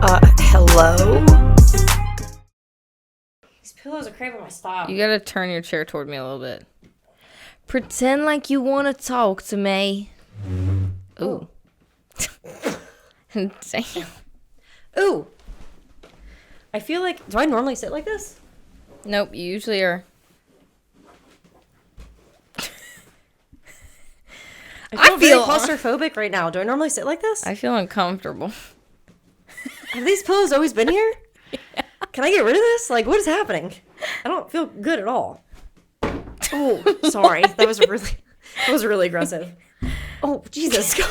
Hello? These pillows are cramping my style. You gotta turn your chair toward me a little bit. Pretend like you want to talk to me. Ooh. Damn. Ooh. I feel like... Do I normally sit like this? Nope, you usually are. I feel very claustrophobic right now. Do I normally sit like this? I feel uncomfortable. Have these pillows always been here? Yeah. Can I get rid of this? Like, what is happening? I don't feel good at all. Oh, sorry. That was really aggressive. Oh, Jesus God.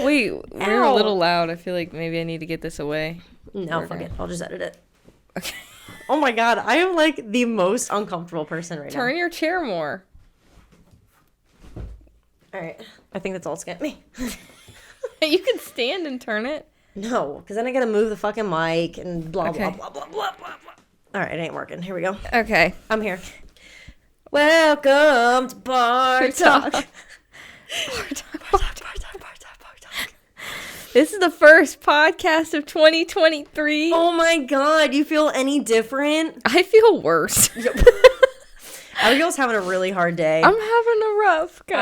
Wait, we're a little loud. I feel like maybe I need to get this away. No, fuck it. I'll just edit it. Okay. Oh my God. I am like the most uncomfortable person right now. Turn your chair more. All right. I think that's all it's getting me. You can stand and turn it. No, because then I got to move the fucking mic and blah, blah, blah, blah, blah, blah, blah. All right. It ain't working. Here we go. Okay. I'm here. Welcome to BarTalk. This is the first podcast of 2023. Oh my God. You feel any different? I feel worse. Abigail's having a really hard day. I'm having a rough go.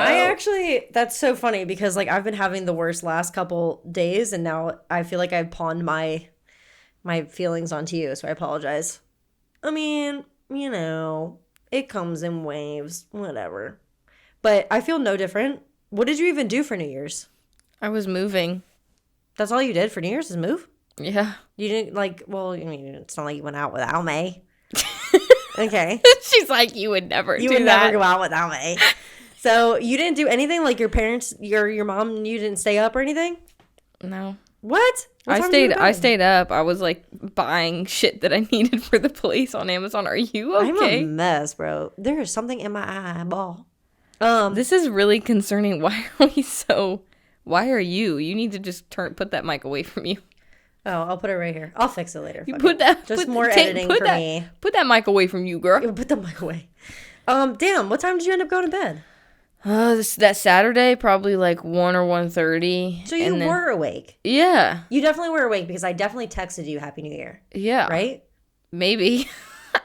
That's so funny because like I've been having the worst last couple days and now I feel like I've pawned my feelings onto you, so I apologize. I mean, you know, it comes in waves, whatever. But I feel no different. What did you even do for New Year's? I was moving. That's all you did for New Year's is move? Yeah. You didn't well, I mean, it's not like you went out without me. Okay. She's like, you would never You would never go out without me. So you didn't do anything? Like your parents, your mom, you didn't stay up or anything? No. What? I stayed up. I was like buying shit that I needed for the place on Amazon. Are you okay? I'm a mess, bro. There is something in my eyeball. This is really concerning. Why are you? You need to just put that mic away from you. Oh, I'll put it right here. I'll fix it later. You put that. Just more editing for me. Put that mic away from you, girl. Put the mic away. Damn. What time did you end up going to bed? That Saturday, probably like 1 or 1:30. So you were awake. Yeah. You definitely were awake because I definitely texted you Happy New Year. Yeah. Right? Maybe.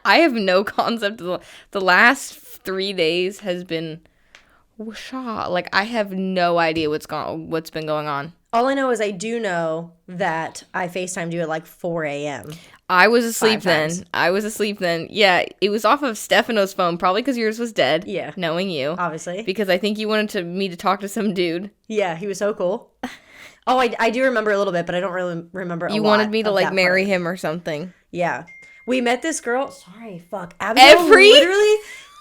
I have no concept of the last 3 days has been like I have no idea what's been going on. All I know is I do know that I FaceTimed you at like 4 a.m. I was asleep then. Yeah, it was off of Stefano's phone, probably because yours was dead. Yeah. Knowing you. Obviously. Because I think you wanted me to talk to some dude. Yeah, he was so cool. Oh, I do remember a little bit, but I don't really remember a lot. You wanted me to like marry him or something. Yeah. We met this girl. Sorry, fuck. Abigail literally...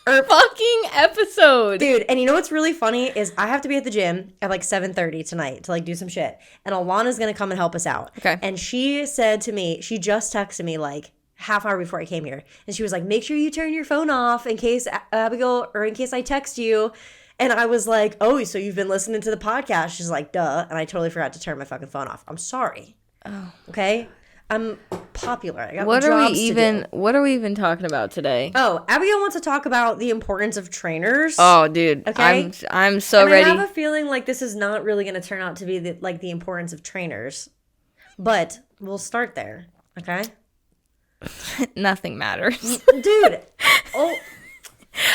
fucking episode. Dude, and you know what's really funny is I have to be at the gym at like 7:30 tonight to like do some shit. And Alana's going to come and help us out. Okay. And she said to me, she just texted me like half hour before I came here. And she was like, make sure you turn your phone off in case Abigail or in case I text you. And I was like, oh, so you've been listening to the podcast? She's like, duh. And I totally forgot to turn my fucking phone off. I'm sorry. Oh. Okay? I'm popular. I got What are we even talking about today? Oh, Abigail wants to talk about the importance of trainers. Oh, dude. Okay. I'm so ready. I have a feeling like this is not really going to turn out to be the importance of trainers. But we'll start there. Okay? Nothing matters. Dude. Oh.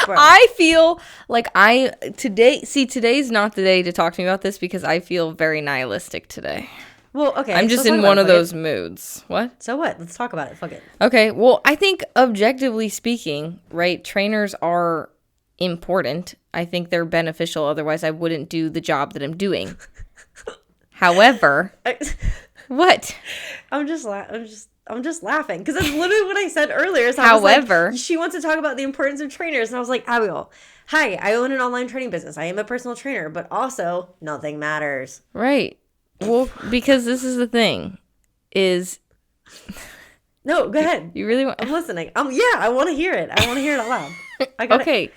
Bro. I feel like today's not the day to talk to me about this because I feel very nihilistic today. Well, okay. I'm just in one of those moods. What? So what? Let's talk about it. Fuck it. Okay. Well, I think objectively speaking, right, trainers are important. I think they're beneficial. Otherwise, I wouldn't do the job that I'm doing. However, what? I'm just laughing because that's literally what I said earlier. So However, like, she wants to talk about the importance of trainers, and I was like, Abigail, hi, I own an online training business. I am a personal trainer, but also nothing matters. Right. Well, because this is the thing, is... No, go ahead. You really want... I'm listening. Yeah, I want to hear it. I want to hear it out loud. Okay.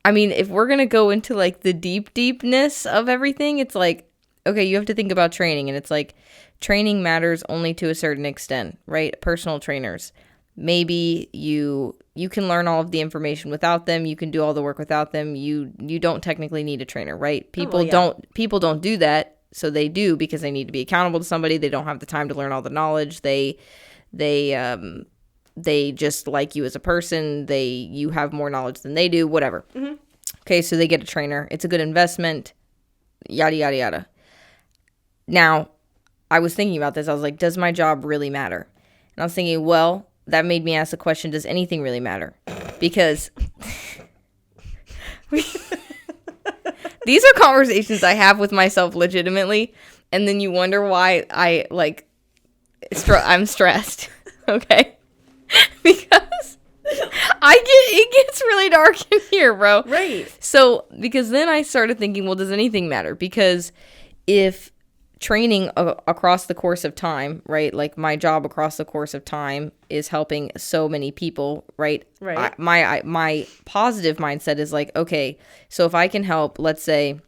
I mean, if we're going to go into, like, the deepness of everything, it's like, okay, you have to think about training, and it's like, training matters only to a certain extent, right? Personal trainers. Maybe you can learn all of the information without them. You can do all the work without them. You don't technically need a trainer, right? People don't do that. So they do because they need to be accountable to somebody. They don't have the time to learn all the knowledge. They just like you as a person. You have more knowledge than they do, whatever. Mm-hmm. Okay, so they get a trainer. It's a good investment, yada, yada, yada. Now, I was thinking about this. I was like, does my job really matter? And I was thinking, well, that made me ask the question, does anything really matter? Because these are conversations I have with myself legitimately, and then you wonder why I'm stressed, okay? Because it gets really dark in here, bro. Right. So, because then I started thinking, well, does anything matter? Because if training across the course of time, right? Like my job across the course of time is helping so many people, right? Right. My positive mindset is like, okay, so if I can help, let's say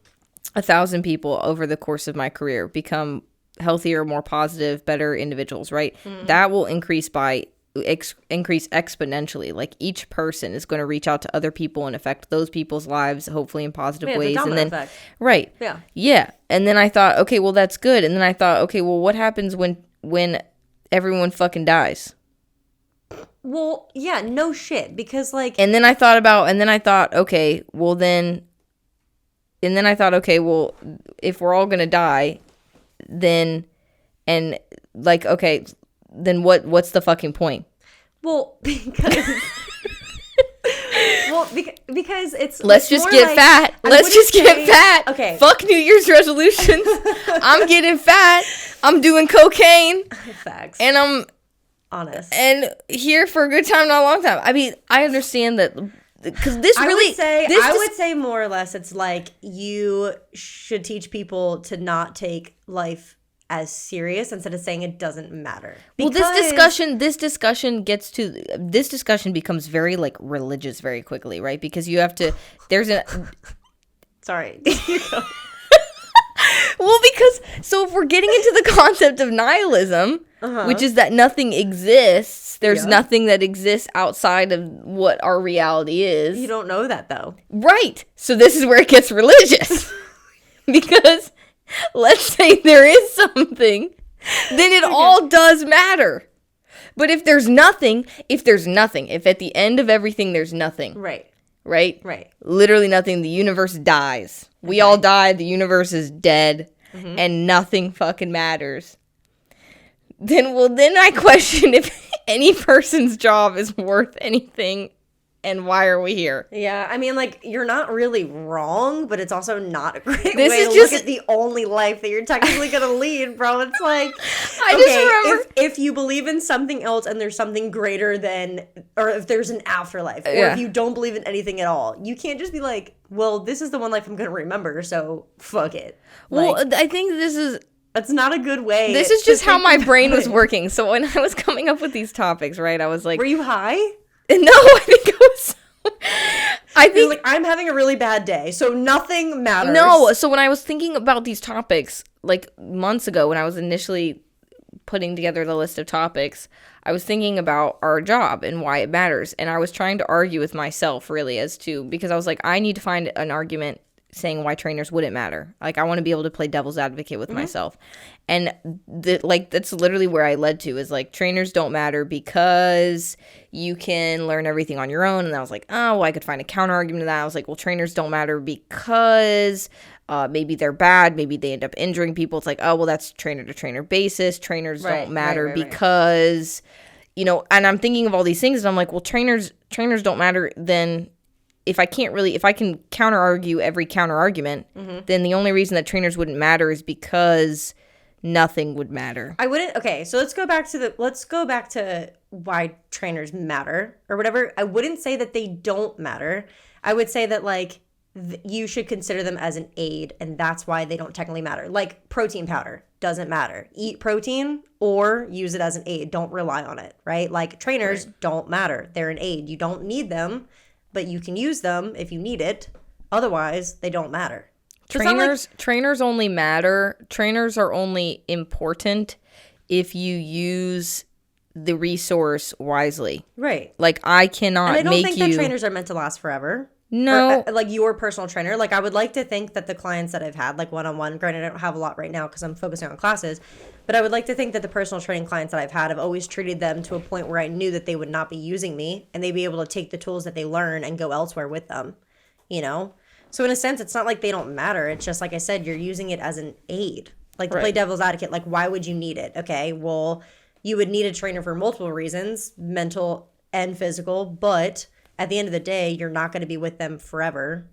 1,000 people over the course of my career become healthier, more positive, better individuals, right? Mm-hmm. That will increase exponentially. Like each person is going to reach out to other people and affect those people's lives, hopefully in positive ways. And then effect. Right. Yeah. And then I thought, okay, well that's good. And then I thought, okay, well what happens when everyone fucking dies? Well, yeah, no shit, because like. And then I thought, okay, well if we're all gonna die, then and like okay. Then what's the fucking point? Well, because it's let's just get fat. Let's just get fat. Okay. Fuck New Year's resolutions. I'm getting fat. I'm doing cocaine. Facts. And I'm honest. And here for a good time, not a long time. I mean, I understand that because this really. I would say more or less, it's like you should teach people to not take life as serious instead of saying it doesn't matter. Well, this discussion becomes very like religious very quickly, right? Because you have to. Sorry. Well, because so if we're getting into the concept of nihilism, which is that nothing exists, there's nothing that exists outside of what our reality is. You don't know that though, right? So this is where it gets religious, because. Let's say there is something, then it all does matter. But if there's nothing, if at the end of everything there's nothing. Right. Literally nothing, the universe dies. We all die, the universe is dead, and nothing fucking matters. Then I question if any person's job is worth anything. And why are we here? Yeah, I mean, like, you're not really wrong, but it's also not a great way to look at the only life that you're technically going to lead, bro. It's like, just remember. If you believe in something else and there's something greater than, or if there's an afterlife, or if you don't believe in anything at all, you can't just be like, well, this is the one life I'm going to remember, so fuck it. Well, I think that's not a good way. This is just how my brain was working. So when I was coming up with these topics, right, I was like... Were you high? No, I think it was... I think like, I'm having a really bad day, so nothing matters. No, so when I was thinking about these topics, like months ago, when I was initially putting together the list of topics, I was thinking about our job and why it matters. And I was trying to argue with myself, really, because I was like, I need to find an argument saying why trainers wouldn't matter. Like, I want to be able to play devil's advocate with myself. And that's literally where I led to, is like, trainers don't matter because you can learn everything on your own. And I was like, oh, well, I could find a counter argument to that. I was like, well, trainers don't matter because maybe they're bad. Maybe they end up injuring people. It's like, oh, well, that's trainer to trainer basis. Trainers don't matter because, you know, and I'm thinking of all these things and I'm like, well, trainers don't matter. Then if I can counter argue every counter argument, then the only reason that trainers wouldn't matter is because nothing would matter. Okay, so let's go back to why trainers matter or whatever. I wouldn't say that they don't matter. I would say that like you should consider them as an aid, and that's why they don't technically matter. Like protein powder doesn't matter. Eat protein or use it as an aid. Don't rely on it, right? Like trainers don't matter. They're an aid. You don't need them, but you can use them if you need it. Otherwise, they don't matter. Trainers only matter. Trainers are only important if you use the resource wisely. Right. Like, I cannot make you... And I don't think that trainers are meant to last forever. No. Or, like your personal trainer. Like I would like to think that the clients that I've had, like one-on-one, granted I don't have a lot right now because I'm focusing on classes, but I would like to think that the personal training clients that I've had have always treated them to a point where I knew that they would not be using me and they'd be able to take the tools that they learn and go elsewhere with them, you know? So in a sense, it's not like they don't matter. It's just, like I said, you're using it as an aid. Like to play devil's advocate, like why would you need it? Okay, well, you would need a trainer for multiple reasons, mental and physical, but at the end of the day, you're not going to be with them forever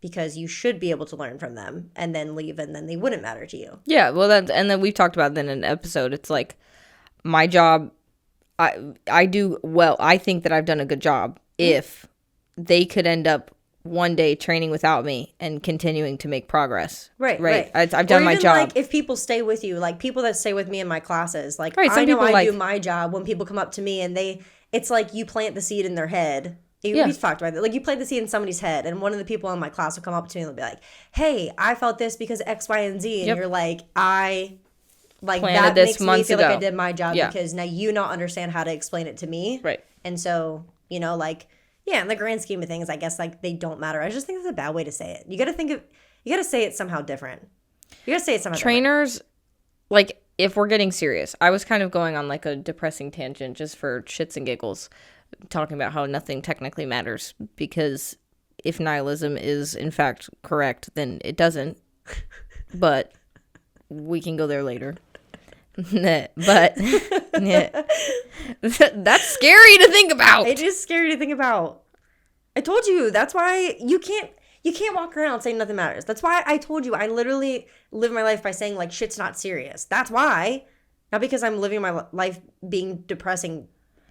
because you should be able to learn from them and then leave and then they wouldn't matter to you. Yeah, well, and then we've talked about that in an episode. It's like my job, I do well. I think that I've done a good job if they could end up one day training without me and continuing to make progress. Right. I've done my job. Like if people stay with you, like people that stay with me in my classes, like right, I know I do my job when people come up to me and it's like you plant the seed in their head. We've talked about it. Like you plant the seed in somebody's head and one of the people in my class will come up to me and they'll be like, hey, I felt this because X, Y, and Z. And you're like, I like planted that this makes me feel like I did my job because now you not understand how to explain it to me. Right. And so, you know, like, yeah, in the grand scheme of things, I guess like they don't matter. I just think that's a bad way to say it. You got to say it somehow different. You got to say it somehow Trainers, different. Like if we're getting serious, I was kind of going on like a depressing tangent just for shits and giggles, talking about how nothing technically matters because if nihilism is in fact correct, then it doesn't. But we can go there later. But yeah. That's scary to think about. It is scary to think about. I told you that's why you can't walk around saying nothing matters. That's why I told you I literally live my life by saying like shit's not serious. That's why, not because I'm living my life being depressing,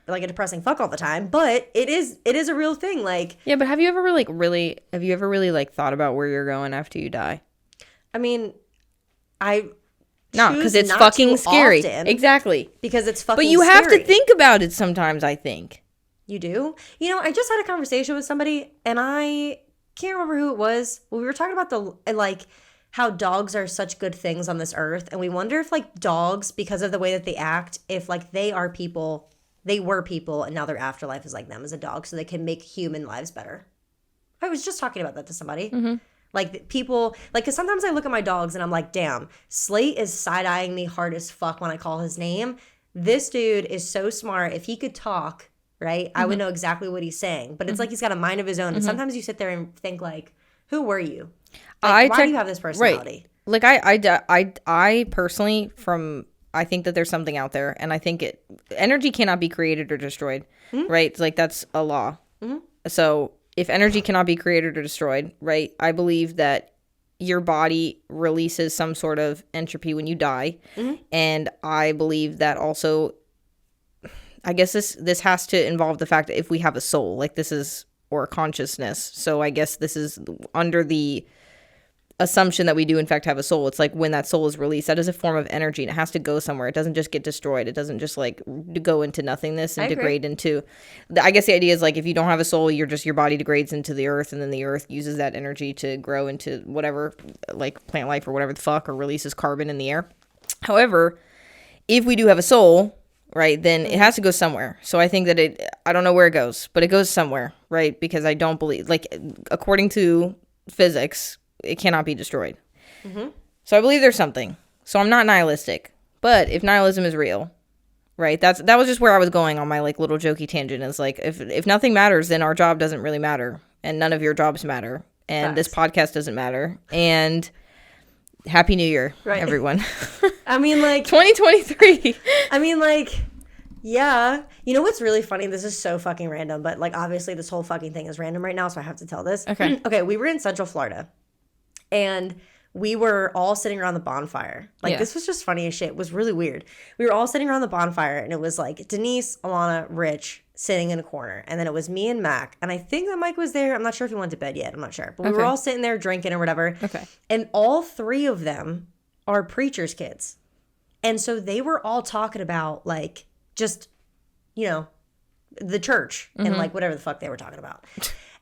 like a depressing fuck all the time, but it is a real thing. Like yeah, but have you ever really like thought about where you're going after you die? I mean, no, because it's fucking scary. Exactly. Because it's fucking scary. But you have scary. to think about it sometimes, I think. You do? You know, I just had a conversation with somebody, and I can't remember who it was. Well, we were talking about how dogs are such good things on this earth, and we wonder if, like, dogs, because of the way that they act, if, like, they were people, and now their afterlife is like them as a dog, so they can make human lives better. I was just talking about that to somebody. Mm-hmm. Like people, like, because sometimes I look at my dogs and I'm like, damn, Slate is side-eyeing me hard as fuck when I call his name. This dude is so smart. If he could talk, right, I would know exactly what he's saying. But it's like he's got a mind of his own. And sometimes you sit there and think like, who were you? Like, why do you have this personality? Right. Like I personally, I think that there's something out there. And I think energy cannot be created or destroyed, right? It's like that's a law. Mm-hmm. So if energy cannot be created or destroyed, right, I believe that your body releases some sort of entropy when you die. Mm-hmm. And I believe that also, I guess this has to involve the fact that if we have a soul, like or a consciousness. So I guess this is under the assumption that we do in fact have a soul. It's like when that soul is released, that is a form of energy and it has to go somewhere. It doesn't just get destroyed. It doesn't just like go into nothingness and degrade into, I guess the idea is like if you don't have a soul, your body degrades into the earth and then the earth uses that energy to grow into whatever, like plant life or whatever the fuck, or releases carbon in the air. However, if we do have a soul, right, then it has to go somewhere. So I think that I don't know where it goes, but it goes somewhere, right? Because I don't believe, like, according to physics, it cannot be destroyed. Mm-hmm. So I believe there's something. So I'm not nihilistic. But if nihilism is real, right, that was just where I was going on my like little jokey tangent. It's like if nothing matters, then our job doesn't really matter, and none of your jobs matter, and this podcast doesn't matter. And Happy New Year, everyone. I mean, like 2023. I mean, like, yeah. You know what's really funny? This is so fucking random, but like obviously this whole fucking thing is random right now, so I have to tell this. Okay. Okay, we were in Central Florida. And we were all sitting around the bonfire. Like, this was just funny as shit. It was really weird. We were all sitting around the bonfire, and it was like Denise, Alana, Rich sitting in a corner. And then it was me and Mac. And I think that Mike was there. I'm not sure if he went to bed yet. I'm not sure. But we were all sitting there drinking or whatever. Okay. And all three of them are preachers' kids. And so they were all talking about, like, just, you know, the church and, like, whatever the fuck they were talking about.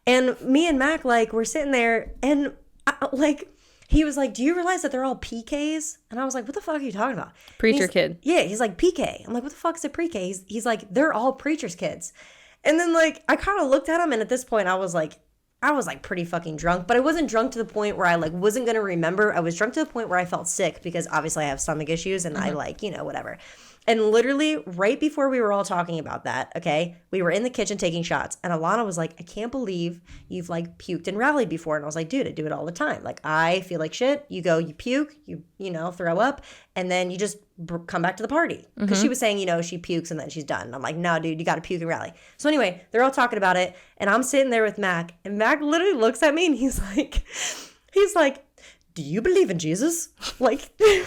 And me and Mac, like, we're sitting there, and like, he was like, do you realize that they're all PKs? And I was like, what the fuck are you talking about? Preacher kid. Yeah, he's like, PK. I'm like, what the fuck is a pre-K? He's like, they're all preacher's kids. And then, like, I kind of looked at him, and at this point, I was like, I was like pretty fucking drunk, but I wasn't drunk to the point where I like wasn't going to remember. I was drunk to the point where I felt sick because obviously I have stomach issues and I like, whatever. And literally right before we were all talking about that, okay, we were in the kitchen taking shots. And Alana was like, I can't believe you've like puked and rallied before. And I was like, dude, I do it all the time. Like I feel like shit. You go, you puke, you throw up, and then you just come back to the party. Because she was saying, she pukes and then she's done. And I'm like, no, dude, you got to puke and rally. So anyway, they're all talking about it. And I'm sitting there with Mac. And Mac literally looks at me and he's like, do you believe in Jesus? Like, he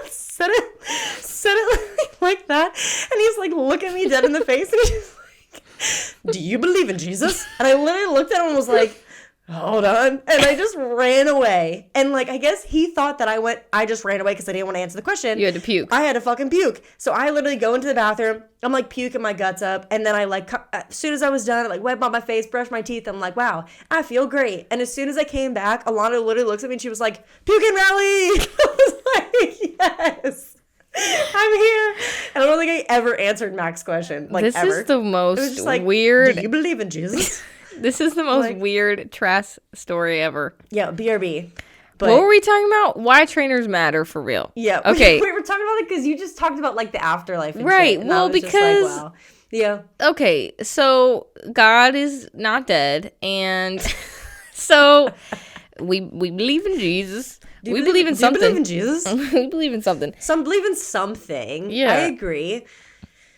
said it like that. And he's like, look at me dead in the face. And he's like, do you believe in Jesus? And I literally looked at him and was like, hold on. And I just ran away. And like, I guess he thought that I just ran away because I didn't want to answer the question. You had to puke. I had to fucking puke. So I literally go into the bathroom. I'm like puking my guts up. And then I like, as soon as I was done, I like wiped on my face, brushed my teeth. I'm like, wow, I feel great. And as soon as I came back, Alana literally looks at me and she was like, puke and rally. I was like, yes, I'm here. And I don't think I ever answered Mac's question. Like, this ever. Is the most it was just like, weird. Do you believe in Jesus? This is the most weird Trass story ever. Yeah, BRB. But what were we talking about? Why trainers matter for real? Yeah. Okay. We were talking about it because you just talked about like the afterlife. And right. Shit, and Well, because just like, wow. Yeah. Okay. So God is not dead, and so we believe in Jesus. We believe in something. Do you believe in Jesus? We believe in something. Some believe in something. Yeah. I agree.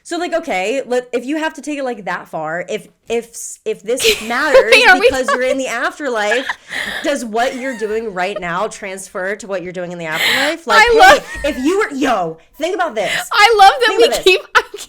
So like, okay, if you have to take it like that far, if this matters because you're in the afterlife, does what you're doing right now transfer to what you're doing in the afterlife? Like, if you were, think about this. I love that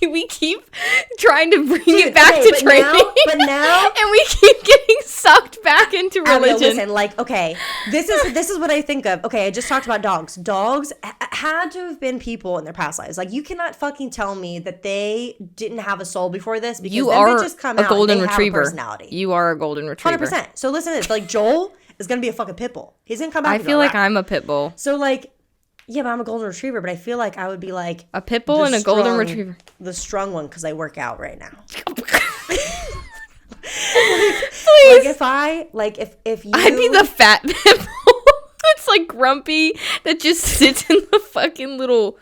we keep trying to bring it back to training. But now, and we keep getting sucked back into religion. Listen, like, okay, this is what I think of. Okay, I just talked about dogs. Dogs had to have been people in their past lives. Like, you cannot fucking tell me that they didn't have a soul before this because you are just come a out golden and they retriever. Have a personality. You are a golden retriever. 100%. So listen to this. Like, Joel is gonna be a fucking pit bull. He's gonna come back. I feel like I'm a pit bull. So like, yeah, but I'm a golden retriever. But I feel like I would be like a pit bull and a golden retriever, the strong one, because I work out right now. Please. If you, I'd be the fat pit bull. It's like grumpy that just sits in the fucking little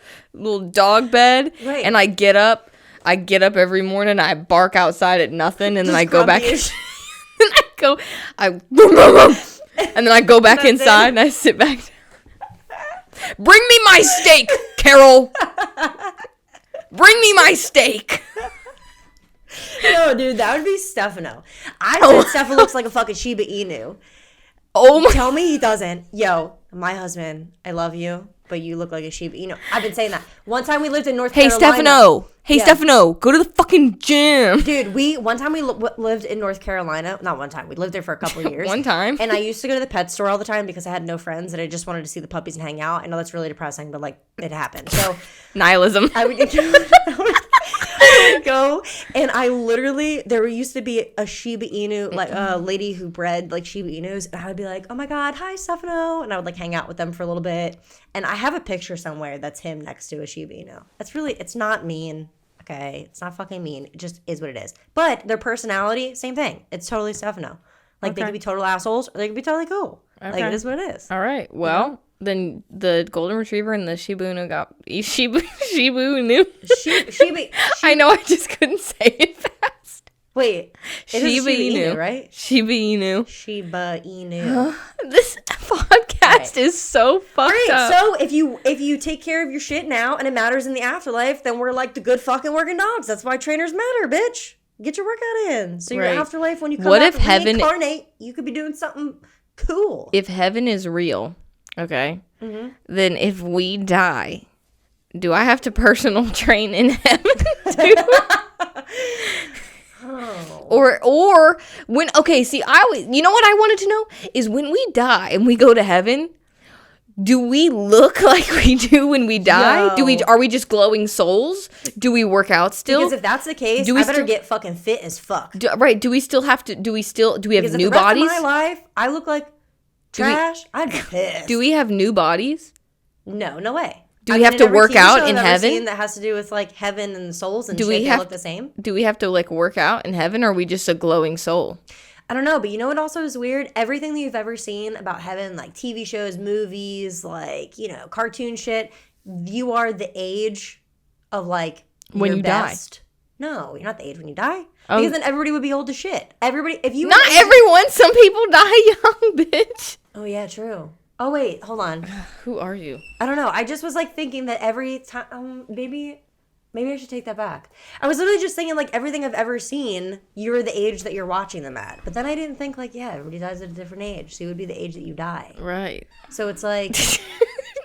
dog bed, right. And I get up every morning. I bark outside at nothing, and then I go back. And and then I go back inside and I sit back. Bring me my steak, Carol. Bring me my steak. No, dude, that would be Stefano. I said Stefano looks like a fucking Shiba Inu. Oh my! Tell me he doesn't. Yo, my husband, I love you, but you look like a Shiba Inu. I've been saying that. One time we lived in North Carolina. Hey, Stefano, go to the fucking gym. Dude, one time we lived in North Carolina. Not one time. We lived there for a couple of years. One time. And I used to go to the pet store all the time because I had no friends and I just wanted to see the puppies and hang out. I know that's really depressing, but like, it happened. So nihilism. I would go and I literally, there used to be a Shiba Inu, like a lady who bred like Shiba Inus, and I would be like, oh my God, hi Stefano, and I would like hang out with them for a little bit. And I have a picture somewhere that's him next to a Shiba Inu. It's not mean, okay? It's not fucking mean. It just is what it is. But their personality, same thing. It's totally Stefano. Like, they could be total assholes, or they could be totally cool. Okay. Like, it is what it is. All right. Well, then the golden retriever and the Shiba Inu got Shiba Inu. I know. I just couldn't say it fast. Wait, Shiba Inu, right? Shiba Inu. Shiba Inu. This podcast is so fucked up. So if you take care of your shit now and it matters in the afterlife, then we're like the good fucking working dogs. That's why trainers matter, bitch. Get your workout in. So your afterlife, when you come back and reincarnate, you could be doing something cool. If heaven is real, okay, then if we die, do I have to personal train in heaven too? Or when, okay, see, you know what I wanted to know is when we die and we go to heaven, do we look like we do when we die? Are we just glowing souls? Do we work out still? Because if that's the case, I better get fucking fit as fuck. Do we still have to, do we have new bodies? Because the rest of my life, I look like trash, I'd be pissed. Do we have new bodies? No way. Do we have to work out in heaven? That has to do with like heaven and souls and shit that look the same. Do we have to like work out in heaven, or are we just a glowing soul? I don't know, but you know what also is weird? Everything that you've ever seen about heaven, like TV shows, movies, like, cartoon shit, you are the age of, like, When your you die. best. No, you're not the age when you die. Oh. Because then everybody would be old as shit. Everybody, if you... Not everyone. Some people die young, bitch. Oh, yeah, true. Oh, wait, hold on. Who are you? I don't know. I just was, like, thinking that every time... maybe I should take that back. I was literally just thinking, like, everything I've ever seen, you're the age that you're watching them at. But then I didn't think, like, yeah, everybody dies at a different age. So you would be the age that you die. Right. So it's like...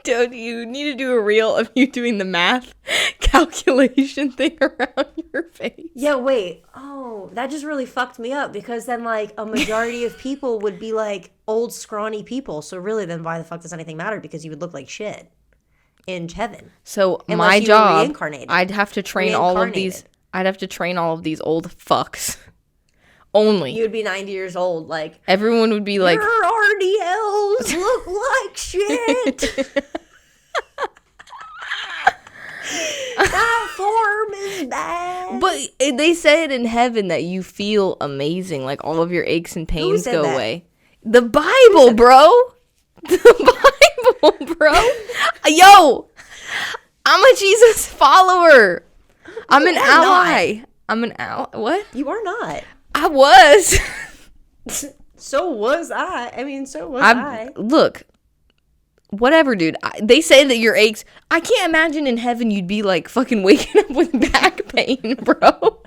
Dude, you need to do a reel of you doing the math calculation thing around your face. Yeah, wait. Oh, that just really fucked me up because then, like, a majority of people would be, like, old, scrawny people. So really, then why the fuck does anything matter? Because you would look like shit in heaven. So Unless my you were job, reincarnated. I'd have to train all of these. I'd have to train all of these old fucks. Only. You would be 90 years old, like... Everyone would be like... Your RDLs look like shit. That form is bad. But they say it in heaven that you feel amazing. Like all of your aches and pains go away. The Bible, bro. The Bible, bro. Yo, I'm a Jesus follower. I'm an ally. I'm an ally. What? You are not. I was. So was I. I mean, so was I. Look, whatever, dude. They say that your aches. I can't imagine in heaven you'd be like fucking waking up with back pain, bro.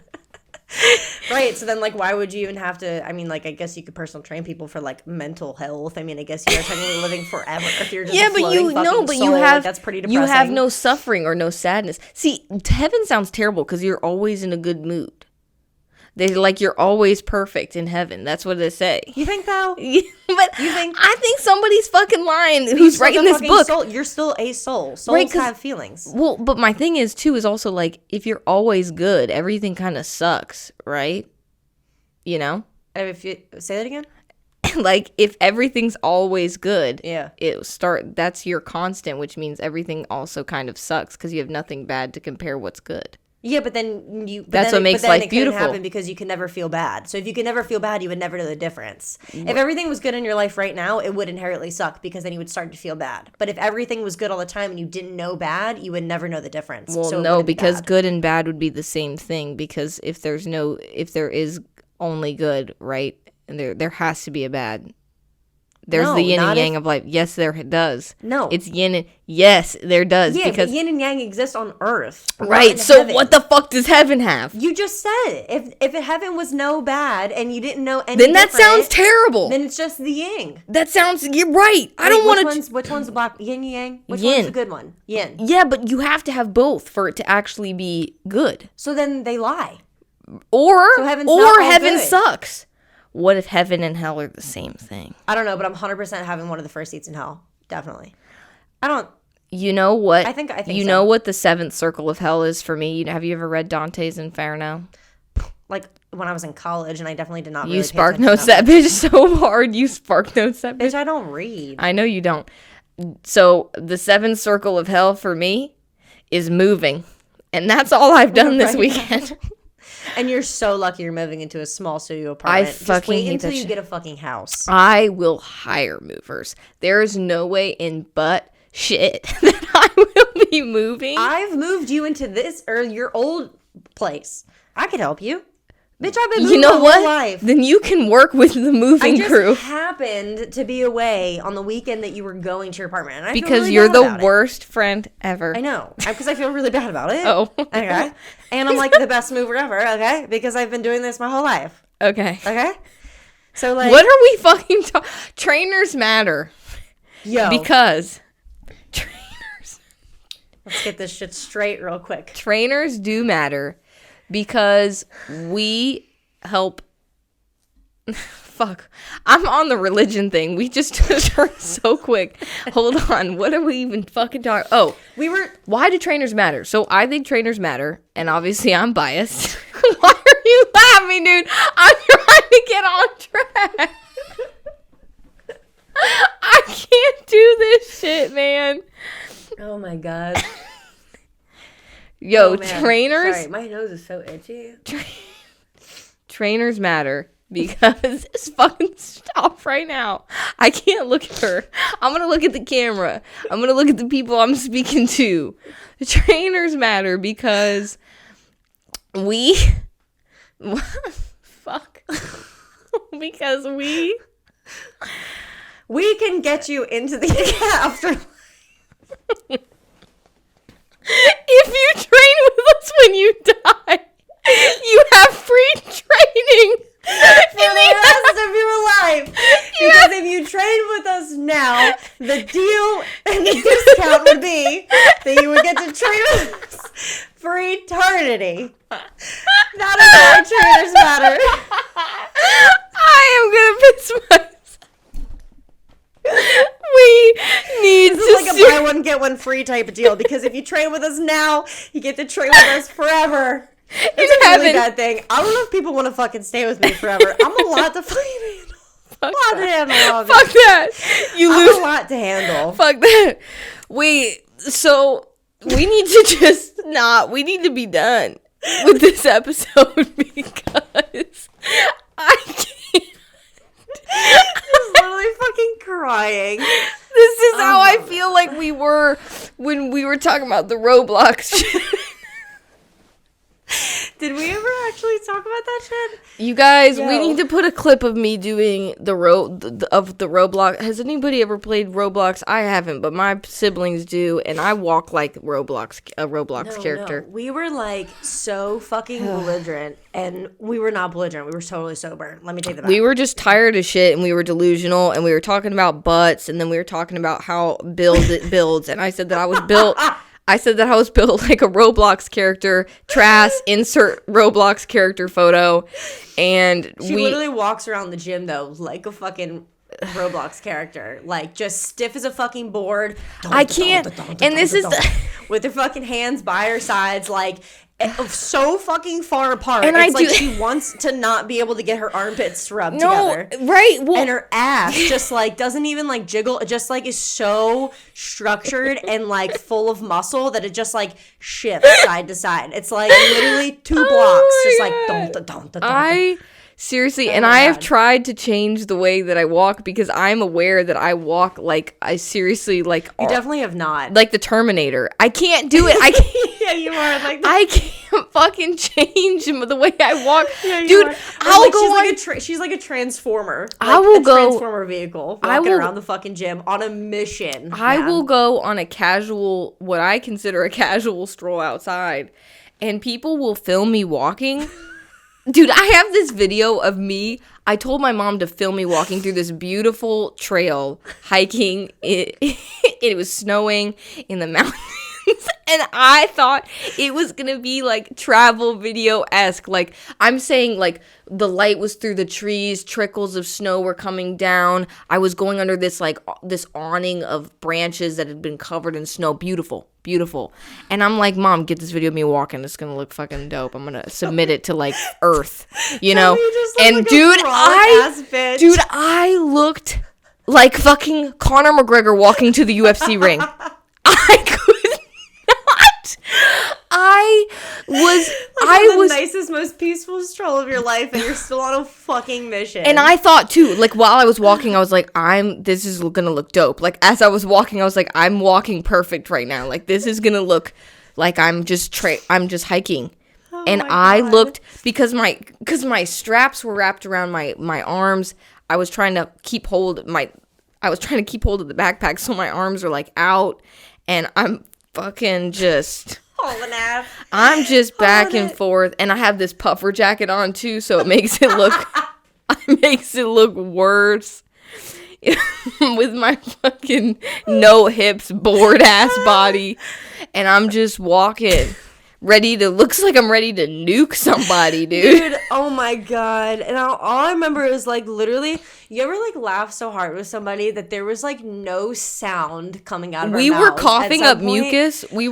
Right. So then, like, why would you even have to? I mean, like, I guess you could personal train people for like mental health. I mean, I guess you're technically living forever if you're just but you soul. have like, that's pretty depressing. You have no suffering or no sadness. See, heaven sounds terrible because you're always in a good mood. They like you're always perfect in heaven. That's what they say. You think though? But I think somebody's fucking lying. Who's writing this book? Soul. You're still a soul. Souls have feelings. Well, but my thing is too is also like if you're always good, everything kind of sucks, right? You know. If you say that again. Like if everything's always good, yeah, that's your constant, which means everything also kind of sucks because you have nothing bad to compare what's good. Yeah, but then that's what makes life beautiful. Happen because you can never feel bad. So if you can never feel bad, you would never know the difference. If everything was good in your life right now, it would inherently suck because then you would start to feel bad. But if everything was good all the time and you didn't know bad, you would never know the difference. Well, so no, because good and bad would be the same thing. Because if there is only good, right, and there has to be a bad. There's the yin and yang of life. Yes, there does. No. It's yin and... Yes, there does. Yeah, because but yin and yang exists on Earth. Right, so heaven. What the fuck does heaven have? You just said it. If heaven was no bad and you didn't know any then that sounds terrible. Then it's just the yang. That sounds... You're right. I don't want to... Which one's the black... Yin and yang? Which one's the good one? Yin. Yeah, but you have to have both for it to actually be good. So then they lie. Or heaven sucks. What if heaven and hell are the same thing? I don't know, but I'm 100% having one of the first seats in hell. Definitely. I don't... You know what? I think you so. know what the seventh circle of hell is for me? Have you ever read Dante's Inferno? Like, when I was in college, and I definitely did not really You spark notes that bitch so hard. You spark notes that bitch. Bitch, I don't read. I know you don't. So, the seventh circle of hell for me is moving. And that's all I've done this weekend. And you're so lucky you're moving into a small studio apartment. Just wait until you get a fucking house. I will hire movers. There is no way in but shit that I will be moving. I've moved you into this or your old place. I could help you. Bitch, I've been moving my whole life. Then you can work with the moving crew. I just happened to be away on the weekend that you were going to your apartment. And I because feel really you're bad the worst friend ever. I know. Because I feel really bad about it. Oh. Okay. And I'm like the best mover ever, okay? Because I've been doing this my whole life. Okay. Okay? So, like... What are we fucking talking... Trainers matter. Yo. Because... Trainers... Let's get this shit straight real quick. Trainers do matter. Because we help... Fuck. I'm on the religion thing. We just turned so quick. Hold on. What are we even fucking talking... Oh. Why do trainers matter? So I think trainers matter. And obviously I'm biased. Why are you laughing, dude? I'm trying to get on track. I can't do this shit, man. Oh my God. Yo, trainers... Sorry, my nose is so itchy. Trainers matter because just fucking stop right now. I can't look at her. I'm going to look at the camera. I'm going to look at the people I'm speaking to. The trainers matter because we... Fuck. Because we can get you into the afterlife. If you train with us when you die, you have free training for the rest of your life. Because if you train with us now, the deal and the discount would be that you would get to train with us for eternity. That is why trainers matter. I am gonna piss myself. We need this is like a buy one get one free type of deal, because if you train with us now, you get to train with us forever. It's a really bad thing. I don't know if people want to fucking stay with me forever. I'm a lot to fucking handle. Fuck that. I'm a lot to handle. Fuck that. Wait, so we need to just we need to be done with this episode because I can't. Just literally fucking crying. This is how I feel like we were when we were talking about the Roblox shit. Did we ever actually talk about that shit? You guys, we need to put a clip of me doing the Roblox. Has anybody ever played Roblox? I haven't, but my siblings do, and I walk like a Roblox character. No. We were like so fucking belligerent, and we were not belligerent. We were totally sober. Let me take that back. We were just tired of shit, and we were delusional, and we were talking about butts, and then we were talking about how it builds, and I said that I was built. I said that I was built like a Roblox character. Trass, insert Roblox character photo. And she literally walks around the gym, though, like a fucking Roblox character. Like, just stiff as a fucking board. I can't. And this is with her fucking hands by her sides, like, so fucking far apart. And it's like she wants to not be able to get her armpits rubbed together. Right. Well, and her ass just like doesn't even like jiggle. It just like is so structured and like full of muscle that it just like shifts side to side. It's like literally 2 blocks, just like don't. Seriously, and I have tried to change the way that I walk because I'm aware that I walk like I seriously like. You definitely have not. Like the Terminator. I can't do it. I can't. Yeah, you are like. I can't fucking change the way I walk, yeah, dude. I'll go. She's like a transformer. Like I will go. Transformer vehicle walking around the fucking gym on a mission. I will go on a casual, what I consider a casual stroll outside, and people will film me walking. Dude, I have this video of me. I told my mom to film me walking through this beautiful trail, hiking. It was snowing in the mountains. And I thought it was going to be like travel video-esque. Like, I'm saying, like, the light was through the trees, trickles of snow were coming down. I was going under this, like, this awning of branches that had been covered in snow. Beautiful, beautiful. And I'm like, Mom, get this video of me walking. It's going to look fucking dope. I'm going to submit it to, like, Earth, you know? And, like, dude, I looked like fucking Conor McGregor walking to the UFC ring. I could not. I was the nicest, most peaceful stroll of your life, and you're still on a fucking mission. And I thought too, like while I was walking, I was like, this is gonna look dope. Like as I was walking, I was like, I'm walking perfect right now. Like this is gonna look like I'm just hiking. Oh and I looked because my straps were wrapped around my arms. I was trying to keep hold of the backpack, so my arms are like out, and I'm fucking just I'm just back and forth, and I have this puffer jacket on too, so it makes it look worse. With my fucking no hips, bored ass body, and I'm just walking. Looks like I'm ready to nuke somebody, dude. Oh my god. And all I remember is like literally, you ever like laugh so hard with somebody that there was like no sound coming out of our mouths? We were coughing up mucus. Oh my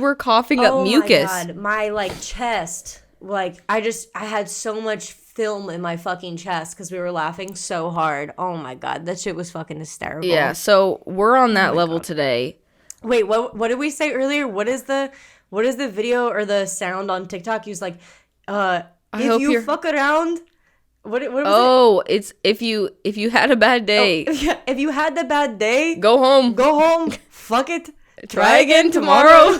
god. My like chest, like I had so much film in my fucking chest because we were laughing so hard. Oh my god. That shit was fucking hysterical. Yeah, so we're on that level today. Wait, what did we say earlier? What is the video or the sound on TikTok? He was like, if you fuck around, What was Oh, it's if you had a bad it? day, Oh, yeah. If you had the bad day, go home. go home. Fuck it. Try again tomorrow.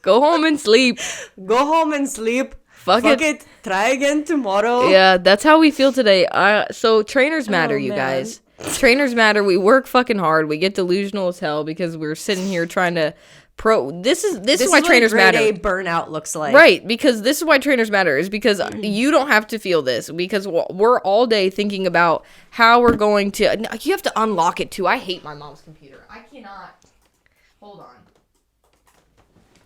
Go home and sleep. Go home and sleep. Fuck it. Try again tomorrow. Yeah, that's how we feel today. So trainers matter, Oh, you man. guys. Trainers matter. We work fucking hard. We get delusional as hell because we're sitting here trying to This is why trainers grade matter. A burnout looks like. Right, because this is why trainers matter, is because you don't have to feel this, because we're all day thinking about how we're going to, you have to unlock it too. I hate my mom's computer. I cannot, hold on.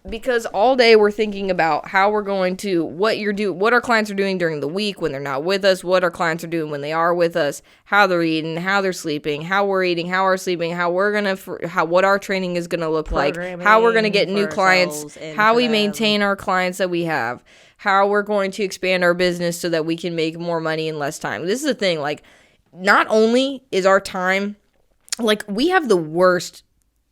Because all day we're thinking about how we're going to, what our clients are doing during the week when they're not with us, what our clients are doing when they are with us, how they're eating, how they're sleeping, how we're eating, how we're sleeping, what our training is going to look like, how we're going to get new clients, how we maintain our clients that we have, how we're going to expand our business so that we can make more money in less time. This is the thing, like, not only is our time, like, we have the worst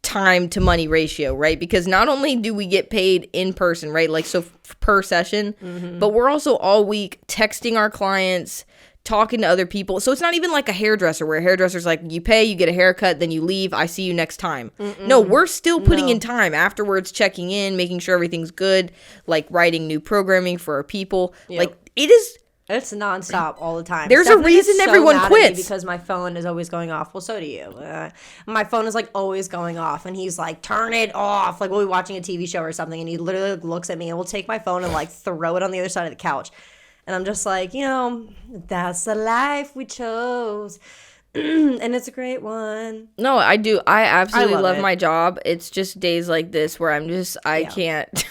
time to money ratio, right? Because not only do we get paid in person, right? Like, so per session, but we're also all week texting our clients, talking to other people. So it's not even like a hairdresser where a hairdresser's like, you pay, you get a haircut, then you leave, I see you next time. No, we're still putting in time afterwards, checking in, making sure everything's good, like writing new programming for our people. Like, It's nonstop all the time. There's Stephanie a reason gets so everyone mad at me quits. because my phone is always going off. Well, so do you. My phone is like always going off, and he's like, "Turn it off!" Like we'll be watching a TV show or something, and he literally looks at me and will take my phone and like throw it on the other side of the couch, and I'm just like, that's the life we chose, and it's a great one. No, I do. I absolutely love it. my job. It's just days like this where I can't.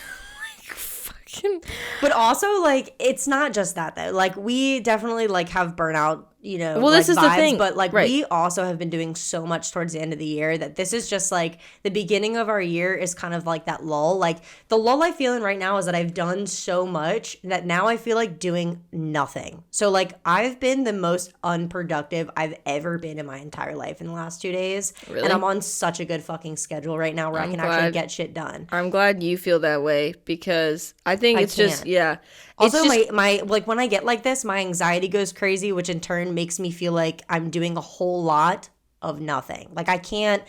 But also, like, it's not just that though. Like, we definitely like have burnout, Well, like, this is vibes, the thing. But like, Right. we also have been doing so much towards the end of the year that this is just like the beginning of our year is kind of like that lull. Like, the lull I feel in right now is that I've done so much that now I feel like doing nothing. So like, I've been the most unproductive I've ever been in my entire life in the last 2 days. Really? And I'm on such a good fucking schedule right now where I can actually get shit done. I'm glad you feel that way, because I think it's just, yeah. Also, It's just, my like when I get like this, my anxiety goes crazy, which in turn makes me feel like I'm doing a whole lot of nothing. Like I can't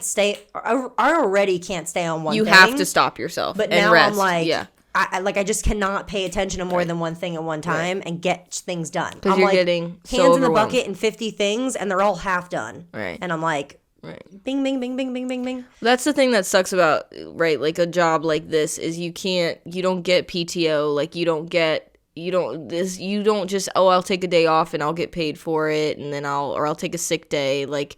stay. I already can't stay on one. you thing, have to stop yourself But and now rest. I'm like, yeah. I just cannot pay attention to more than one thing at one time and get things done. Because I'm you're like, getting so hands in the overwhelmed. bucket and 50 things, and they're all half done. Right. And I'm like, Right. bing, bing, bing, bing, bing, bing, bing. That's the thing that sucks about, right, like a job like this is you don't get PTO, like you don't just, I'll take a day off and I'll get paid for it, and then I'll take a sick day. Like,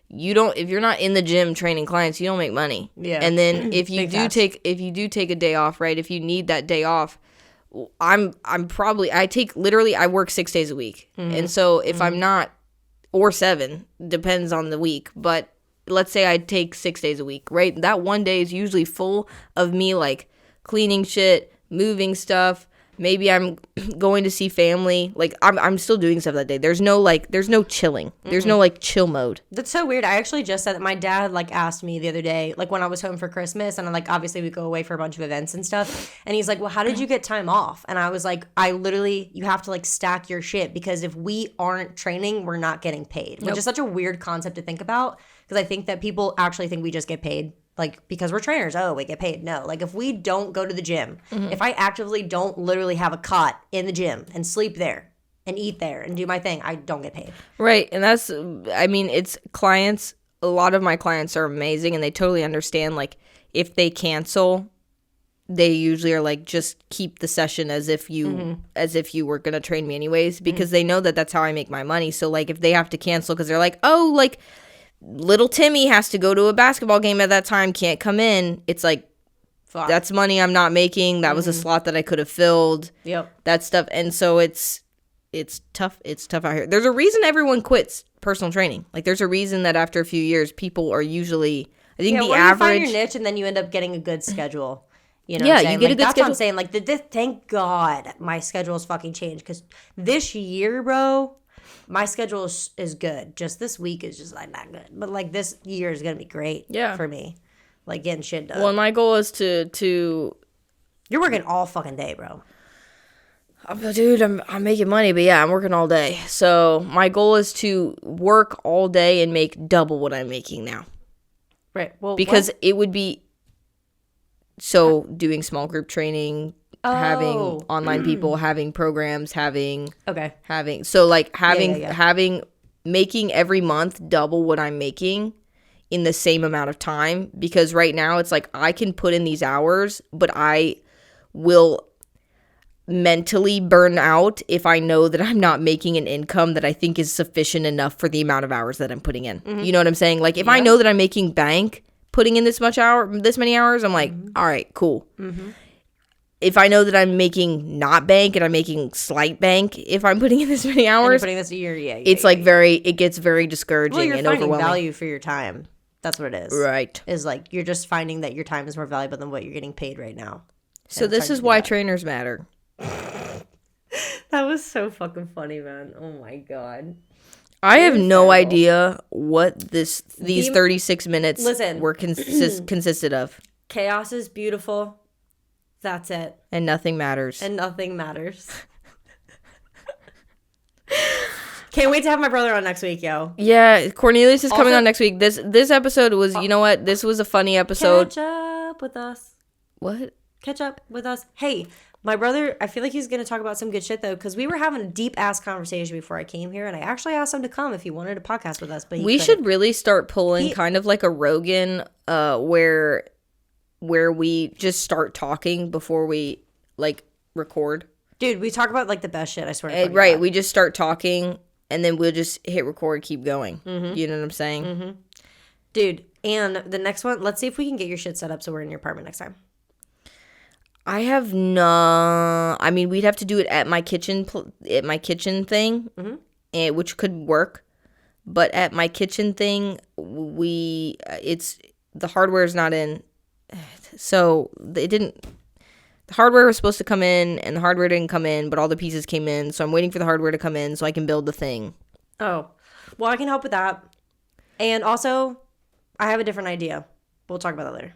if you're not in the gym training clients, you don't make money. Yeah. And then if you do facts. take a day off, right, if you need that day off, I work 6 days a week. And so if I'm not, or 7, depends on the week, but let's say I take 6 days a week, right? That one day is usually full of me like cleaning shit, moving stuff. Maybe I'm going to see family. Like I'm still doing stuff that day. There's no chilling. There's no like chill mode. That's so weird. I actually just said that my dad like asked me the other day, like when I was home for Christmas, and like obviously we go away for a bunch of events and stuff. And he's like, "Well, how did you get time off?" And I was like, you have to like stack your shit, because if we aren't training, we're not getting paid. Which is such a weird concept to think about, because I think that people actually think we just get paid. Like, because we're trainers, we get paid. No, like if we don't go to the gym, if I actively don't literally have a cot in the gym and sleep there and eat there and do my thing, I don't get paid. Right. And it's clients. A lot of my clients are amazing, and they totally understand. Like, if they cancel, they usually are like, just keep the session as if you were going to train me anyways, because they know that that's how I make my money. So like, if they have to cancel because they're like, oh, like, little Timmy has to go to a basketball game at that time, can't come in. It's like, fuck. That's money I'm not making. That was a slot that I could have filled. Yep. That stuff. And so it's tough. It's tough out here. There's a reason everyone quits personal training. Like, there's a reason that after a few years, people are usually, I think the average. You find your niche, and then you end up getting a good schedule. You know, yeah, what I'm saying? You get like, a good that's schedule. What I'm saying. Like, thank God my schedule's fucking changed, because this year, bro, my schedule is good. Just this week is just like not good. But like this year is gonna be great for me. Like getting shit done. Well, my goal is to You're working all fucking day, bro. Dude, I'm making money, but yeah, I'm working all day. So my goal is to work all day and make double what I'm making now. Right. Well, because it would be doing small group training, having online people, having programs, having making every month double what I'm making in the same amount of time, because right now it's like I can put in these hours, but I will mentally burn out if I know that I'm not making an income that I think is sufficient enough for the amount of hours that I'm putting in. You know what I'm saying? Like if I know that I'm making bank putting in this many hours, I'm like, all right, cool. If I know that I'm making not bank and I'm making slight bank, if I'm putting in this many hours, putting this year, it gets very discouraging and overwhelming. Finding value for your time. That's what it is. Right. Is like you're just finding that your time is more valuable than what you're getting paid right now. So this is why trainers matter. That was so fucking funny, man. Oh my god. I have no idea what these 36 minutes were consisted of. Chaos is beautiful. That's it. And nothing matters. Can't wait to have my brother on next week, yo. Yeah, Cornelius is coming on next week. This episode was, you know what? This was a funny episode. Catch up with us. What? Catch up with us. Hey, my brother, I feel like he's going to talk about some good shit, though, because we were having a deep-ass conversation before I came here, and I actually asked him to come if he wanted to podcast with us, but we should really start pulling kind of like a Rogan where we just start talking before we, like, record. Dude, we talk about, like, the best shit, I swear to God. Right, we just start talking, and then we'll just hit record, keep going. You know what I'm saying? Dude, and the next one, let's see if we can get your shit set up so we're in your apartment next time. I have we'd have to do it at my kitchen thing, which could work. But at my kitchen thing, the hardware is not in. So the hardware was supposed to come in, and the hardware didn't come in, but all the pieces came in. So I'm waiting for the hardware to come in so I can build the thing. Oh, well, I can help with that. And also, I have a different idea. We'll talk about that later.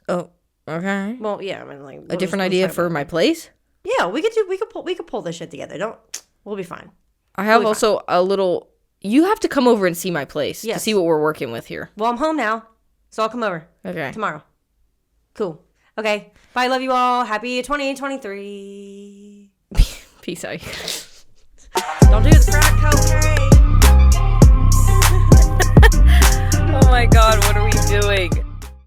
Oh, okay. Well, yeah, I mean, like a different idea for my place. Yeah, we could pull this shit together. We'll be fine. I have also a little. You have to come over and see my place to see what we're working with here. Well, I'm home now, so I'll come over. Okay. Tomorrow. Cool. Okay. Bye. Love you all. Happy 2023. Peace out. Don't do the crack cocaine. Oh my God! What are we doing?